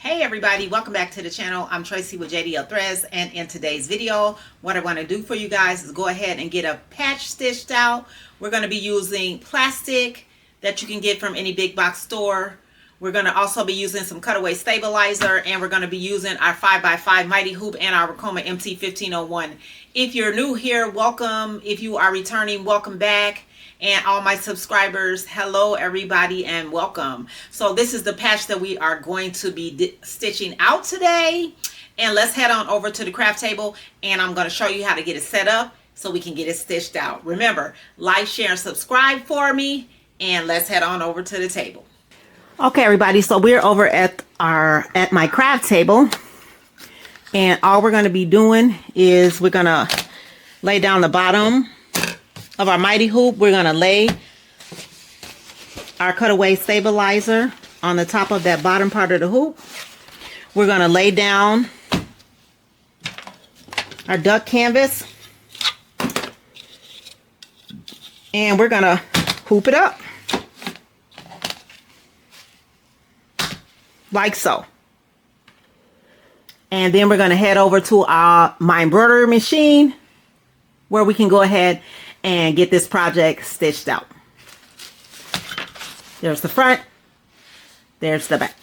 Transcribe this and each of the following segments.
Hey everybody, welcome back to the channel. I'm Tracy with JDL Threads, and in today's video what I want to do for you guys is go ahead and get a patch stitched out. We're going to be using plastic that you can get from any big box store. We're going to also be using some cutaway stabilizer, and we're going to be using our 5x5 mighty hoop and our RICOMA MT1501. If you're new here, welcome. If you are returning, welcome back. And all my subscribers, hello everybody and welcome. So this is the patch that we are going to be stitching out today. And let's head on over to the craft table, and I'm going to show you how to get it set up so we can get it stitched out. Remember, like, share, and subscribe for me, and let's head on over to the table. Okay everybody, so we're over at my craft table, and all we're going to be doing is we're going to lay down the bottom of our mighty hoop. We're going to lay our cutaway stabilizer on the top of that bottom part of the hoop. We're going to lay down our duck canvas, and we're going to hoop it up like so. And then we're going to head over to my embroidery machine, where we can go ahead and get this project stitched out. There's the front, there's the back.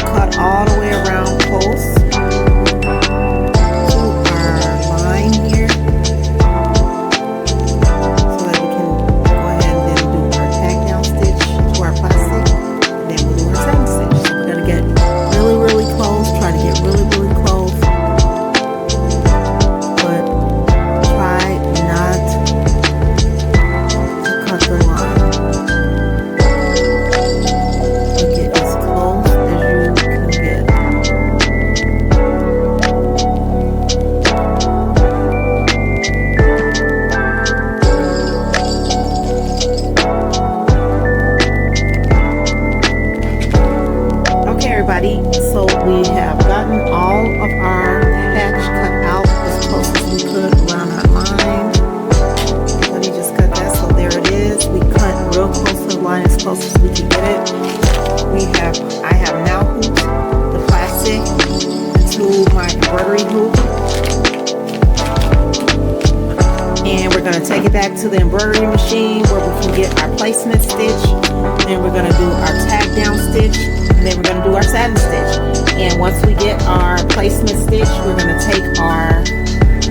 cut all the way around close to our line here, so that we can go ahead and then do our tack down stitch to our plastic, and then we'll do our satin stitch. So we're going to get really, really close, try to get really, really close, but try not to cut the line. So we have gotten all of our patch cut out as close as we could around our line. Let me just cut that. So there it is. We cut real close to the line, as close as we can get it. I have now hooped the plastic to my embroidery hoop, and we're going to take it back to the embroidery machine where we can get our placement stitch. Then we're going to do our tag down stitch, and then we're going to do our satin stitch. And once we get our placement stitch, we're going to take our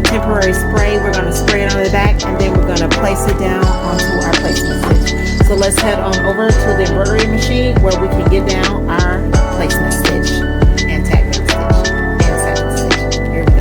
temporary spray, we're going to spray it on the back, and then we're going to place it down onto our placement stitch. So let's head on over to the embroidery machine where we can get down our placement stitch and tag down stitch and satin stitch. Here we go.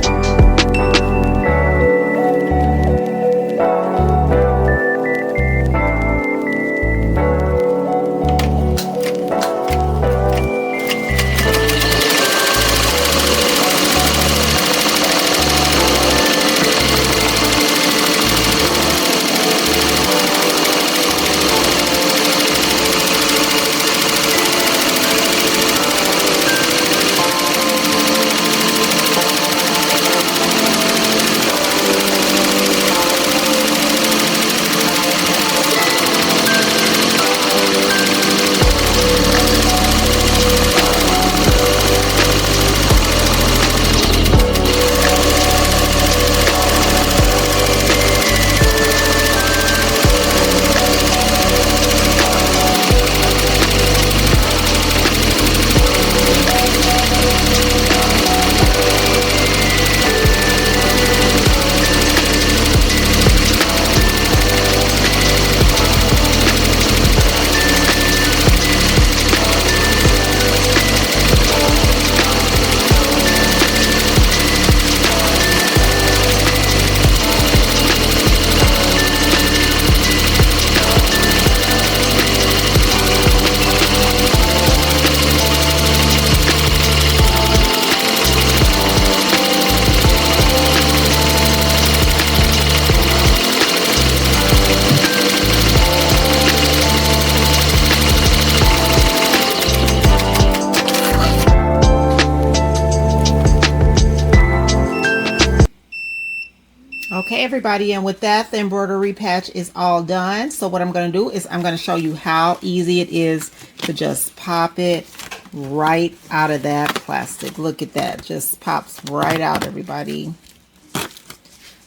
Okay, everybody, and with that, the embroidery patch is all done. So what I'm going to do is I'm going to show you how easy it is to just pop it right out of that plastic. Look at that, just pops right out, everybody.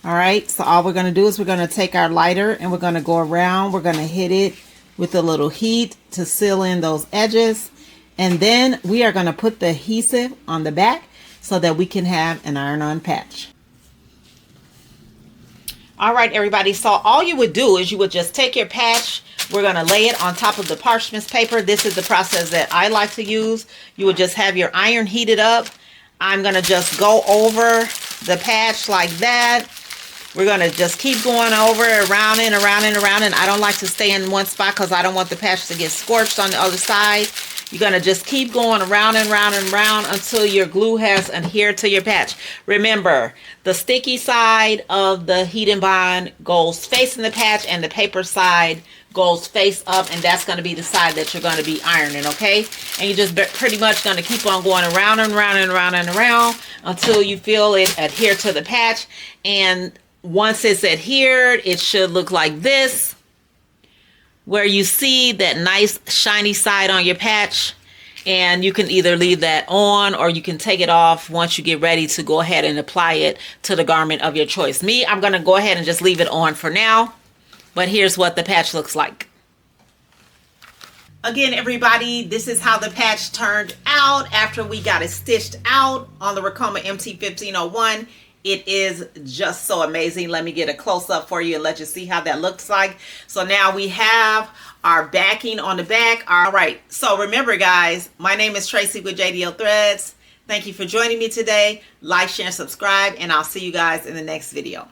All right, so all we're going to do is we're going to take our lighter and we're going to go around. We're going to hit it with a little heat to seal in those edges, and then we are going to put the adhesive on the back so that we can have an iron-on patch. All right, everybody, so all you would do is you would just take your patch. We're going to lay it on top of the parchment paper. This is the process that I like to use. You would just have your iron heated up. I'm going to just go over the patch like that. We're going to just keep going over, around and around and around, and I don't like to stay in one spot because I don't want the patch to get scorched on the other side. You're going to just keep going around and round and round until your glue has adhered to your patch. Remember, the sticky side of the heat and bond goes facing the patch, and the paper side goes face up, and that's going to be the side that you're going to be ironing, okay? And you're just pretty much going to keep on going around and round and round and around until you feel it adhere to the patch. And once it's adhered, it should look like this, where you see that nice shiny side on your patch, and you can either leave that on or you can take it off once you get ready to go ahead and apply it to the garment of your choice. Me, I'm going to go ahead and just leave it on for now, but here's what the patch looks like. Again, everybody, this is how the patch turned out after we got it stitched out on the RICOMA MT1501. It is just so amazing. Let me get a close-up for you and let you see how that looks like. So now we have our backing on the back. All right, so remember, guys, my name is Tracy with JDL Threads. Thank you for joining me today. Like, share, and subscribe, and I'll see you guys in the next video.